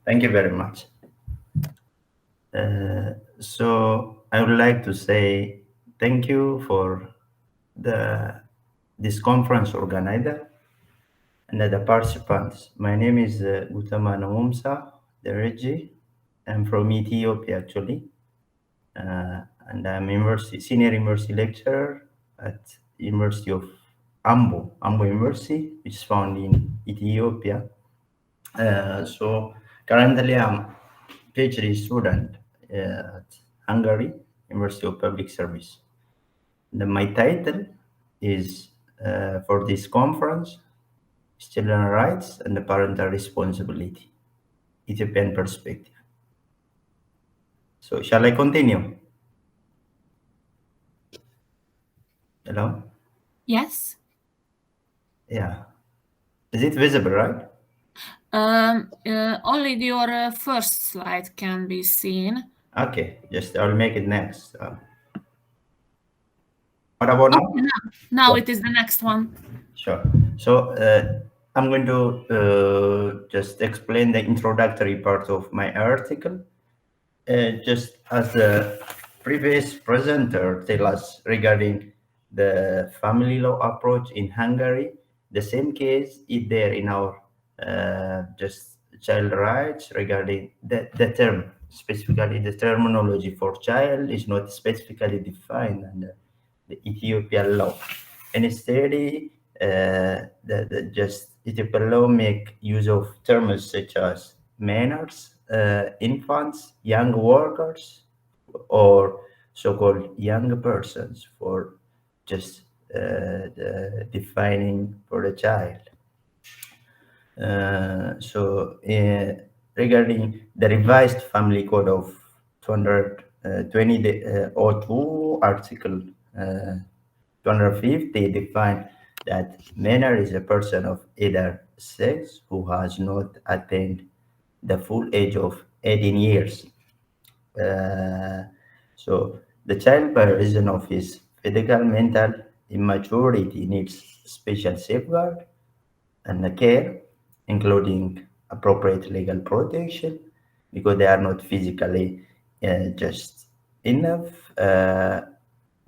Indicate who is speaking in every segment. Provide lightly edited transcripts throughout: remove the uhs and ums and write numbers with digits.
Speaker 1: Thank you very much. So I would like to say thank you for the this conference organizer and the participants. My name is Gutama Namomsa DARAJE. I'm from Ethiopia actually, and I'm senior university lecturer at University of Ambo University, which is found in Ethiopia. So currently I'm PhD student at Hungary, University of Public Service. My title is for this conference is Children's Rights and the Parental Responsibility, Ethiopian Perspective. So shall I continue? Hello?
Speaker 2: Yes.
Speaker 1: Yeah. Is it visible, right?
Speaker 2: Only your first slide can be seen.
Speaker 1: Okay, just I'll make it next. What about now?
Speaker 2: Okay, now it is the next one.
Speaker 1: Sure. So I'm going to just explain the introductory part of my article. Just as the previous presenter tell us regarding the family law approach in Hungary, the same case is there in our just child rights regarding the term, specifically the terminology for child is not specifically defined under the Ethiopian law. And instead, the just Ethiopian law make use of terms such as minors, infants, young workers, or so-called young persons for just defining for the child. Regarding the revised Family Code of 220 Article 250 define that minor is a person of either sex who has not attained the full age of 18 years. So the child, by reason of his physical, mental immaturity, needs special safeguard and care, including appropriate legal protection, because they are not physically just enough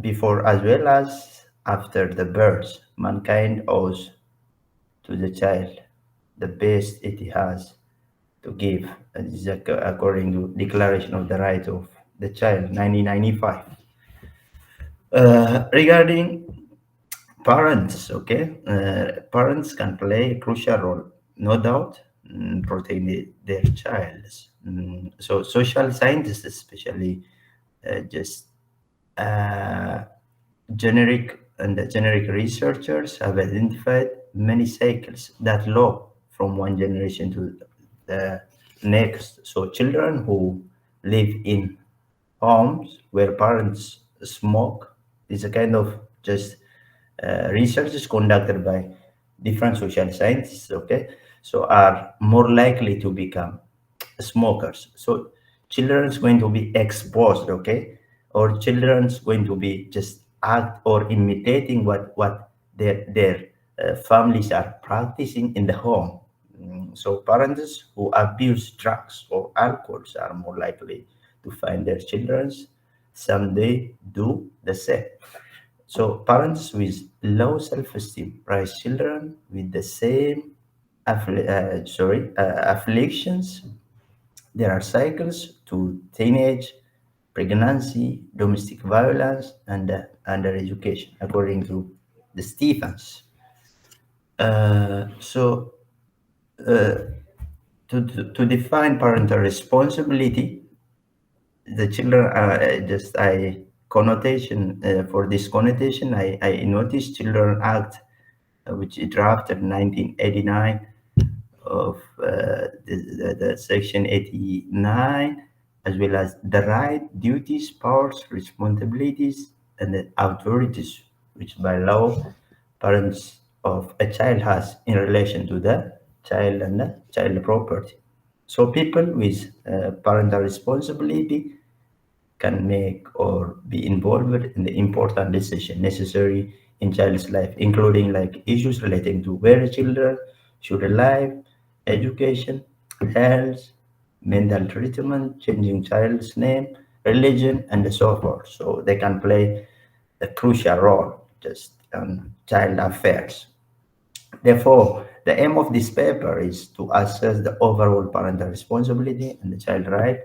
Speaker 1: before as well as after the birth. Mankind owes to the child the best it has to give, according to Declaration of the Right of the Child, 1995. Regarding parents, okay, parents can play a crucial role, no doubt, in protecting their child. So social scientists, especially, just generic researchers have identified many cycles that law from one generation to the next. So children who live in homes where parents smoke is a kind of just research is conducted by different social scientists, okay, so are more likely to become smokers. So children's going to be exposed, okay, or children's going to be just act or imitating what their families are practicing in the home. So parents who abuse drugs or alcohols are more likely to find their children's someday do the same. So parents with low self-esteem raise children with the same afflictions. There are cycles to teenage, pregnancy, domestic violence, and undereducation, according to the Stephens. So, to define parental responsibility, the children just I connotation for this connotation I noticed Children Act, which is drafted in 1989 of the section 89, as well as the right, duties, powers, responsibilities, and the authorities which by law parents of a child has in relation to the child and the child property. So people with parental responsibility can make or be involved in the important decision necessary in child's life, including like issues relating to where children should live, education, health, mental treatment, changing child's name, religion, and so forth. So they can play a crucial role just on child affairs. Therefore, the aim of this paper is to assess the overall parental responsibility and the child right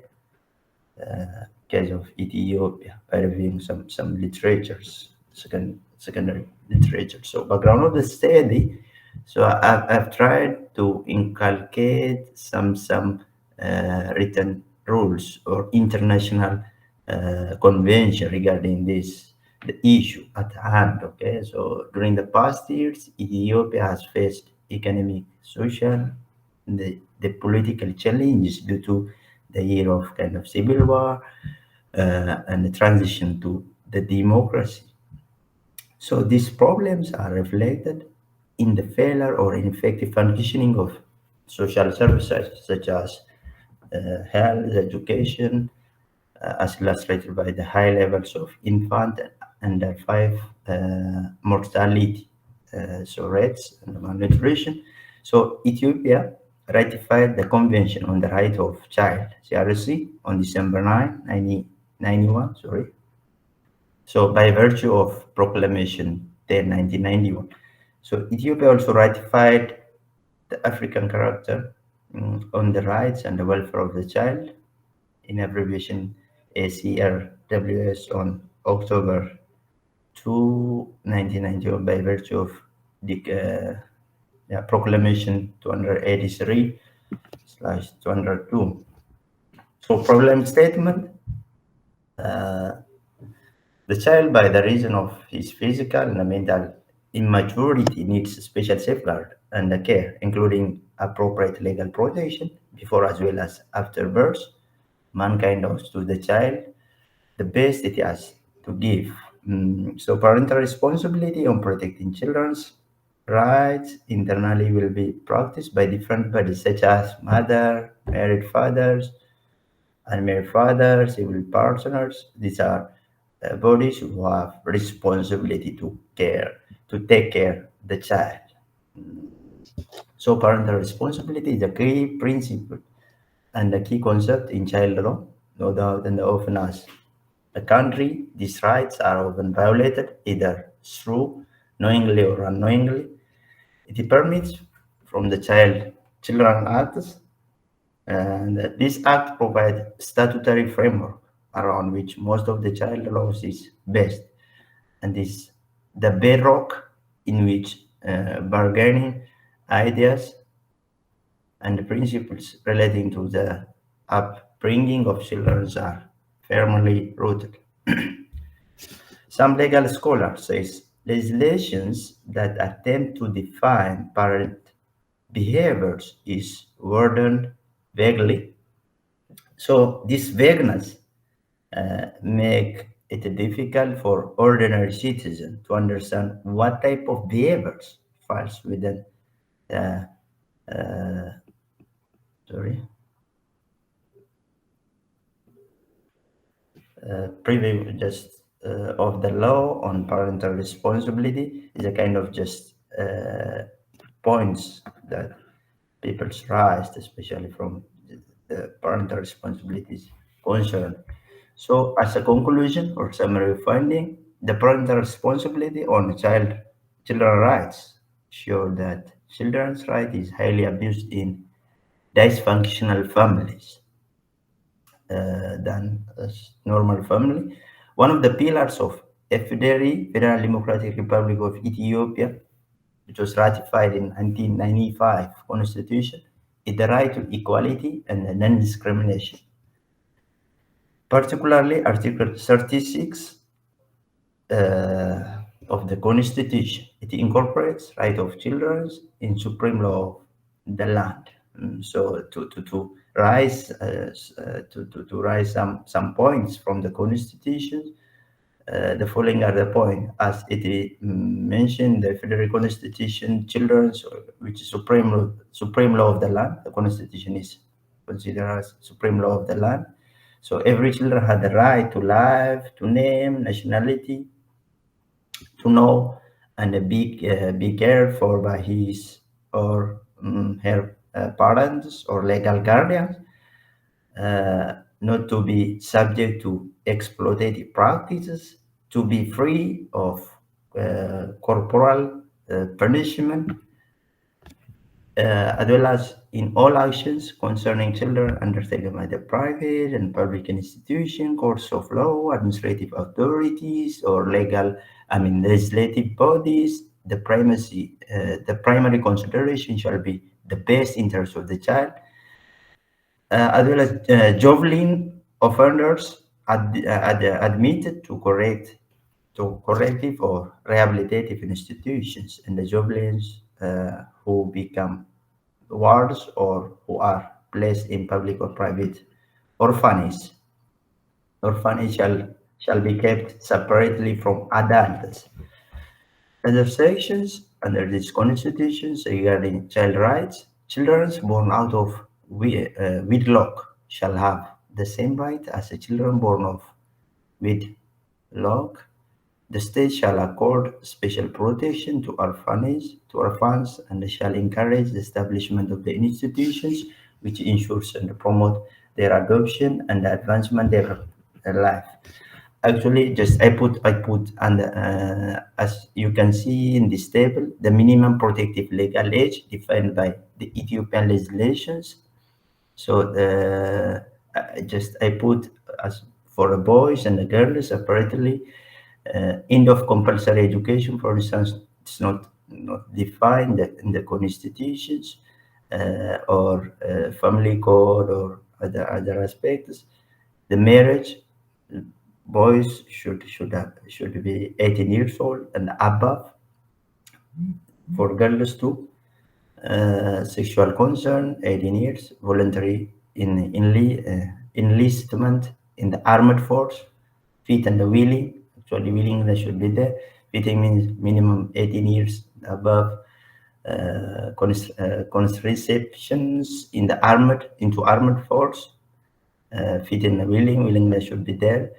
Speaker 1: case of Ethiopia by reviewing some literatures, secondary literature. So background of the study. So I've tried to inculcate some written rules or international convention regarding this the issue at hand. Okay, so during the past years, Ethiopia has faced economic, social, the political challenges due to the year of kind of civil war and the transition to the democracy. So these problems are reflected in the failure or ineffective functioning of social services such as health, education, as illustrated by the high levels of infant under five mortality, so rates and malnutrition. So Ethiopia ratified the Convention on the Right of Child (CRC) on December 9, 1991. Sorry. So by virtue of Proclamation 10, 1991. So Ethiopia also ratified the African Charter on the Rights and the Welfare of the Child, in abbreviation ACRWS, on October 2, 1991, by virtue of the Proclamation 283/202. So problem statement, the child, by the reason of his physical and mental immaturity, needs special safeguard and care, including appropriate legal protection before as well as after birth. Mankind owes to the child the best it has to give. So parental responsibility on protecting children's rights internally will be practiced by different bodies such as mother, married fathers, unmarried fathers, civil partners. These are bodies who have responsibility to take care the child. So parental responsibility is a key principle and a key concept in child law, no doubt, and often as a country, these rights are often violated either through knowingly or unknowingly. It permits from the Children Acts, and this act provides statutory framework around which most of the child laws is based, and is the bedrock in which bargaining ideas and the principles relating to the upbringing of children are firmly rooted. Some legal scholars say legislations that attempt to define parent behaviors is worded vaguely. So this vagueness make it difficult for ordinary citizens to understand what type of behaviors falls within uh, uh, sorry preview just of the law on parental responsibility is a kind of just points that people's raised, especially from the parental responsibilities concern. So, as a conclusion or summary finding, the parental responsibility on children rights show that children's right is highly abused in dysfunctional families than a normal family. One of the pillars of FDRE, Federal Democratic Republic of Ethiopia, which was ratified in 1995 Constitution, is the right to equality and non-discrimination. Particularly, Article 36 of the Constitution. It incorporates right of children in supreme law of the land. So to rise to rise some points from the Constitution, the following are the point as it is mentioned the Federal Constitution, children, which is supreme law of the land. The Constitution is considered as supreme law of the land. So every children had the right to life, to name, nationality, to know, and be cared for by his or her parents or legal guardians. not to be subject to exploitative practices, to be free of corporal punishment, as well as in all actions concerning children undertaken by the private and public institution, courts of law, administrative authorities, or legislative bodies. The primary consideration shall be the best interest of the child, as well as juvenile offenders admitted to corrective or rehabilitative institutions, and the juveniles who become wards or who are placed in public or private orphanage. Orphanage shall be kept separately from adults. Other sections under these constitutions regarding child rights, children born out of wedlock shall have the same right as the children born of wedlock. The state shall accord special protection to orphans, and shall encourage the establishment of the institutions which ensures and promote their adoption and the advancement of their life. Actually, just I put and as you can see in this table, the minimum protective legal age defined by the Ethiopian legislations. So I put as for the boys and the girls separately. End of compulsory education, for instance, it's not defined in the constitutions or family code or other aspects. The marriage, boys should be 18 years old and above. For girls too, sexual concern 18 years, voluntary enlistment in the armed force, fit and the willing. Actually, willingness should be there. Fitting means minimum 18 years above. Conscriptions in the armored force. Fit and willingness should be there.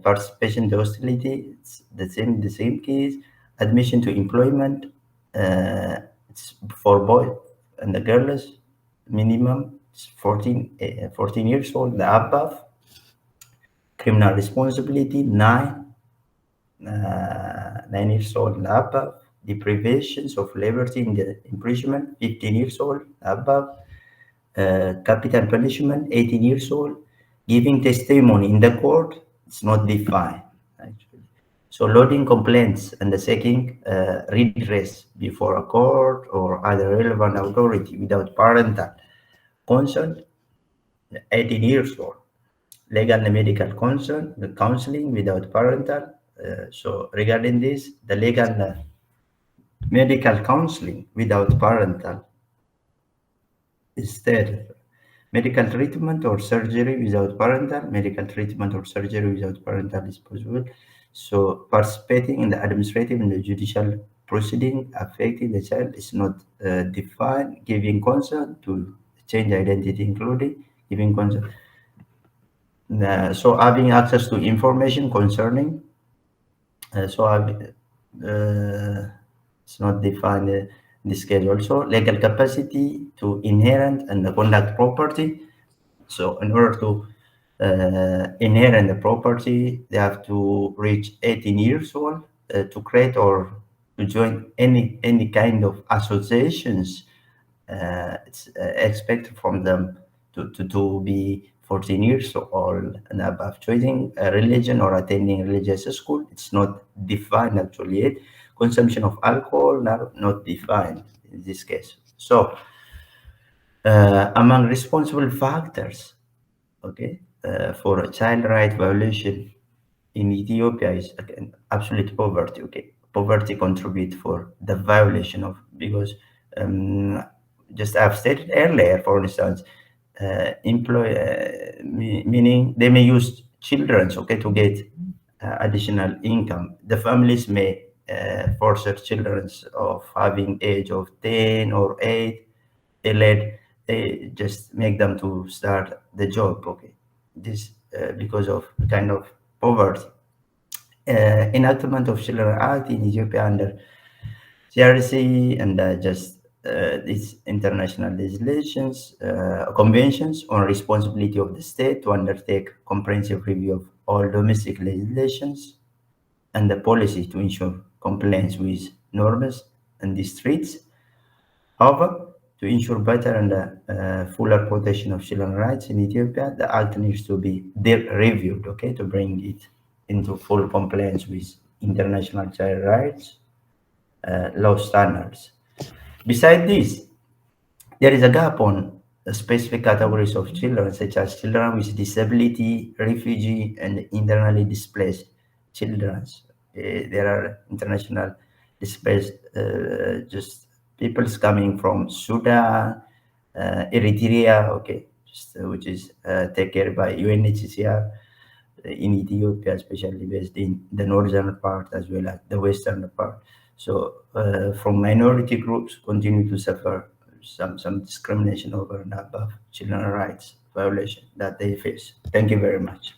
Speaker 1: Participation to hostility, it's the same case. Admission to employment, it's for boys and the girls. Minimum 14 years old and above. Criminal responsibility 9 years old and above. Deprivations of liberty in the imprisonment 15 years old above. Capital punishment 18 years old. Giving testimony in the court, it's not defined actually. So loading complaints and the seeking redress before a court or other relevant authority without parental consent 18 years old. Legal and medical consent, the counseling without parental. So regarding this, the legal and medical counseling without parental instead medical treatment or surgery without parental. Medical treatment or surgery without parental is possible. So participating in the administrative and the judicial proceeding affecting the child is not defined. Giving consent to change identity, including giving consent. So having access to information concerning. It's not defined in this case also. Legal capacity to inherit and conduct property. So in order to inherit the property, they have to reach 18 years old to create or to join any kind of associations. It's expected from them to be 14 years old and above. Choosing a religion or attending religious school, it's not defined actually yet. Consumption of alcohol, not defined in this case. So among responsible factors, okay, for a child right violation in Ethiopia is again absolute poverty. Okay, poverty contribute for the violation of, because just I've stated earlier, for instance, meaning they may use children, okay, to get additional income. The families may force their children of having age of 10 or 8, they just make them to start the job. Okay, this because of kind of poverty. Enactment of Children Act in Ethiopia under CRC and just these international legislations, conventions on responsibility of the state to undertake comprehensive review of all domestic legislations and the policy to ensure compliance with norms and these treaties. However, to ensure better and fuller protection of children's rights in Ethiopia, the act needs to be reviewed, okay, to bring it into full compliance with international child rights law standards. Besides this, there is a gap on specific categories of children, such as children with disability, refugee, and internally displaced children. There are international displaced, just peoples coming from Sudan, Eritrea, okay, just, which is taken care by UNHCR in Ethiopia, especially based in the northern part as well as the western part. So, from minority groups continue to suffer some discrimination over and above children's rights violation that they face. Thank you very much.